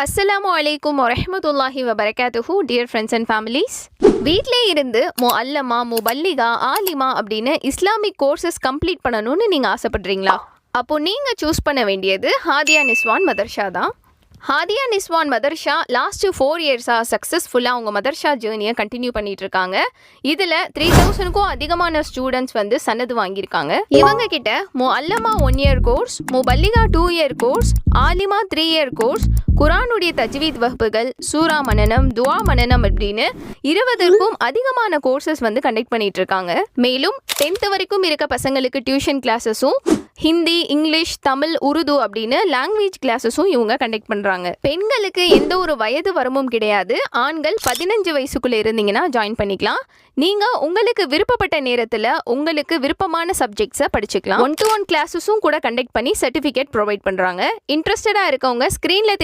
அஸ்ஸலாமு அலைக்கும் வரஹ்மத்துல்லாஹி வபரகாத்துஹு. டியர் ஃப்ரெண்ட்ஸ் அண்ட் ஃபேமிலிஸ், வீட்டிலே இருந்து முஅல்லமா, முபல்லிகா, ஆலிமா அப்படின்னு இஸ்லாமிக் கோர்சஸ் கம்ப்ளீட் பண்ணணும்னு நீங்கள் ஆசைப்படுறீங்களா? அப்போ நீங்கள் சூஸ் பண்ண வேண்டியது ஹாதியா நிஸ்வான் மதர்ஷா தான். ஹாதியா நிஸ்வான் மதர்ஷா லாஸ்ட்டு 4 இயர்ஸாக சக்ஸஸ்ஃபுல்லாக அவங்க மதர்ஷா ஜேர்னியை கண்டினியூ பண்ணிட்டு இருக்காங்க. இதில் 3000க்கும் அதிகமான ஸ்டூடெண்ட்ஸ் வந்து சன்னது வாங்கியிருக்காங்க. இவங்க கிட்ட முஅல்லமா 1 இயர் கோர்ஸ், முபல்லிகா 2 இயர் கோர்ஸ், ஆலிமா 3 இயர் கோர்ஸ், குரானுடைய தஜ்வீத் வகுப்புகள், சூரா மனனம், துவா மனனம் அப்படின்னு 20க்கும் அதிகமான கோர்சஸ் வந்து கண்டக்ட் பண்ணிட்டு இருக்காங்க. மேலும் 10th வரைக்கும் இருக்க பசங்களுக்கு டியூஷன் கிளாஸஸும், ஹிந்தி, இங்கிலீஷ், தமிழ், உருது அப்படின்னு லாங்குவேஜ் கிளாஸஸும் இவங்க கண்டக்ட் பண்ணுறாங்க. பெண்களுக்கு எந்த ஒரு வயது வரம்பும் கிடையாது. ஆண்கள் 15 வயசுக்குள்ள இருந்தீங்கன்னா ஜாயின் பண்ணிக்கலாம். நீங்கள் உங்களுக்கு விருப்பப்பட்ட நேரத்தில் உங்களுக்கு விருப்பமான சப்ஜெக்ட்ஸை படிச்சுக்கலாம். 1-to-1 கிளாஸஸும் கூட கண்டக்ட் பண்ணி சர்டிஃபிகேட் ப்ரொவைட் பண்ணுறாங்க. இன்ட்ரெஸ்டடாக இருக்கவங்க ஸ்க்ரீனில்